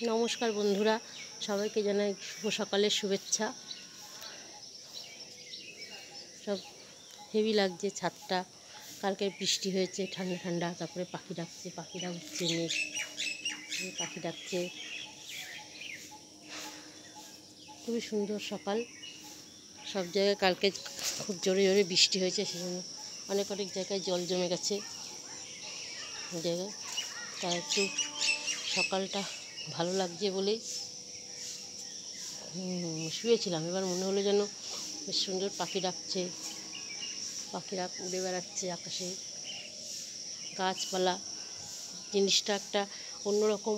নমস্কার বন্ধুরা, সবাইকে জানাই শুভ সকালের শুভেচ্ছা। সব হেভি লাগছে ছাদটা, কালকে বৃষ্টি হয়েছে, ঠান্ডা ঠান্ডা। তারপরে পাখি ডাকছে, পাখিরা উঠছে, পাখি ডাকছে। খুবই সুন্দর সকাল। সব জায়গায় কালকে খুব জোরে জোরে বৃষ্টি হয়েছে, সেজন্য অনেক অনেক জায়গায় জল জমে গেছে জায়গায়। তাই একটু সকালটা ভালো লাগছে বলেই শুয়েছিলাম। এবার মনে হলো যেন বেশ সুন্দর পাখি ডাকছে, পাখিরা উড়ে বেড়াচ্ছে আকাশে, গাছপালা, জিনিসটা একটা অন্যরকম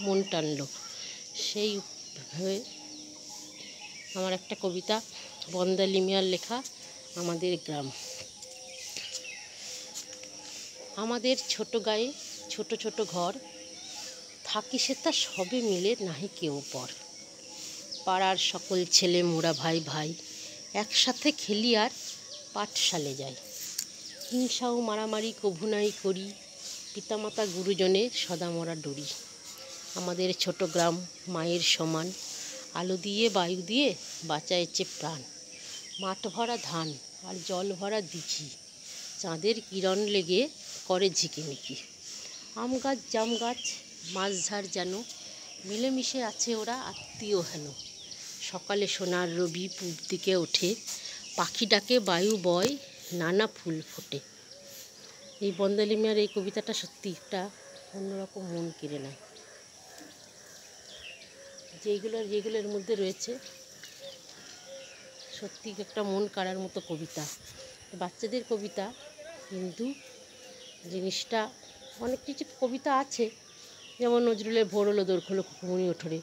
মন টানলো। সেই ভাবে আমার একটা কবিতা, বন্দালি মিয়ার লেখা আমাদের গ্রাম। আমাদের ছোট গায়ে ছোট ছোট ঘর, থাকি সে তা সবে মিলে নাহি কেউ পর। পাড়ার সকল ছেলে মোরা ভাই ভাই, একসাথে খেলি আর পাঠশালে যাই। হিংসা ও মারামারি কভু নাই করি, পিতামাতা গুরুজনে সদা মরা ডরি। আমাদের ছোট গ্রাম মায়ের সমান, আলো দিয়ে বায়ু দিয়ে বাঁচাইছে প্রাণ। মাঠ ভরা ধান আর জল ভরা দিঘি, চাঁদের কিরণ লেগে করে ঝিকিমিকি। আম গাছ জাম গাছ মাঝঝাড় যেন, মিলেমিশে আছে ওরা আত্মীয় হেন। সকালে সোনার রবি পূব দিকে ওঠে, পাখি ডাকে বায়ু বয় নানা ফুল ফোটে। এই বন্দালি মিয়ার এই কবিতাটা সত্যি একটা অন্যরকম মন কেড়ে নেয়। যেগুলোর মধ্যে রয়েছে সত্যি একটা মন কাড়ার মতো কবিতা, বাচ্চাদের কবিতা। কিন্তু জিনিসটা অনেক কিছু কবিতা আছে, যেমন নজরুলের ভোর হলো দোর খোলো খুকুমনি ওঠরে,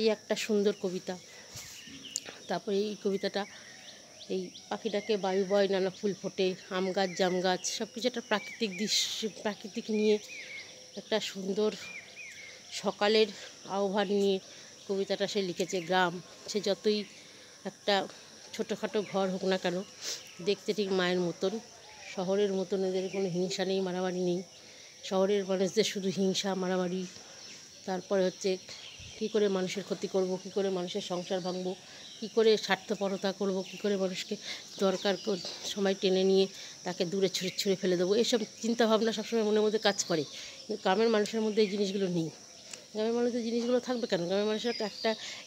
এই একটা সুন্দর কবিতা। তারপরে এই কবিতাটা, এই পাখিটাকে বায়ু বয় নানা ফুল ফোটে, আম গাছ জাম গাছ, সব কিছু একটা প্রাকৃতিক দৃশ্য, প্রাকৃতিক নিয়ে একটা সুন্দর সকালের আহ্বান নিয়ে কবিতাটা সে লিখেছে। গ্রাম সে যতই একটা ছোটোখাটো ঘর হোক না কেন, দেখতে ঠিক মায়ের মতন। শহরের মতন এদের কোনো হিংসা নেই, মারামারি নেই। শহরের মানুষদের শুধু হিংসা মারামারি, তারপরে হচ্ছে কী করে মানুষের ক্ষতি করব, কী করে মানুষের সংসার ভাঙব, কী করে স্বার্থপরতা করব, কী করে মানুষকে দরকার সময় টেনে নিয়ে তাকে দূরে ছুঁড়ে ফেলে দেবো, এসব চিন্তাভাবনা সবসময় মনের মধ্যে কাজ করে। কিন্তু গ্রামের মানুষের মধ্যে এই জিনিসগুলো নেই। গ্রামের মানুষদের জিনিসগুলো থাকবে কেন? গ্রামের মানুষের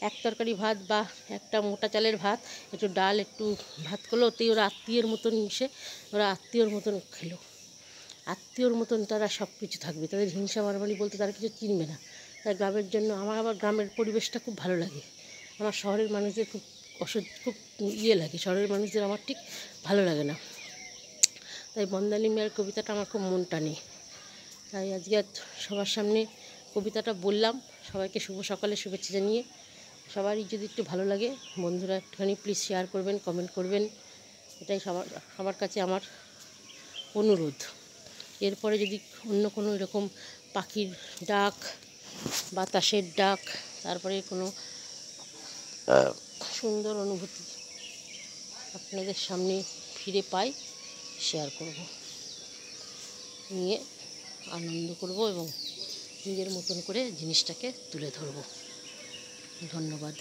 এক তরকারি ভাত বা একটা মোটা চালের ভাত, একটু ডাল, একটু ভাত করলো, ওতেই ওরা আত্মীয়র মতন মিশে, ওরা আত্মীয়র মতন খেলো, আত্মীয়র মতন তারা সব কিছু থাকবে। তাদের হিংসা মারামারি বলতে তারা কিছু চিনবে না। তাই গ্রামের জন্য আমার আবার গ্রামের পরিবেশটা খুব ভালো লাগে। আমার শহরের মানুষদের খুব খুব লাগে, শহরের মানুষদের আমার ঠিক ভালো লাগে না। তাই বন্দালি মিয়ার কবিতাটা আমার খুব মন টানে। তাই আজকে সবার সামনে কবিতাটা বললাম। সবাইকে শুভ সকালে শুভেচ্ছা জানিয়ে, সবারই যদি একটু ভালো লাগে, বন্ধুরা একটুখানি প্লিজ শেয়ার করবেন, কমেন্ট করবেন, এটাই সবার কাছে আমার অনুরোধ। এরপরে যদি অন্য কোনো এরকম পাখির ডাক, বাতাসের ডাক, তারপরে কোনো সুন্দর অনুভূতি আপনাদের সামনে ফিরে পাই, শেয়ার করব, নিয়ে আনন্দ করব এবং নিজের মতন করে জিনিসটাকে তুলে ধরব। ধন্যবাদ।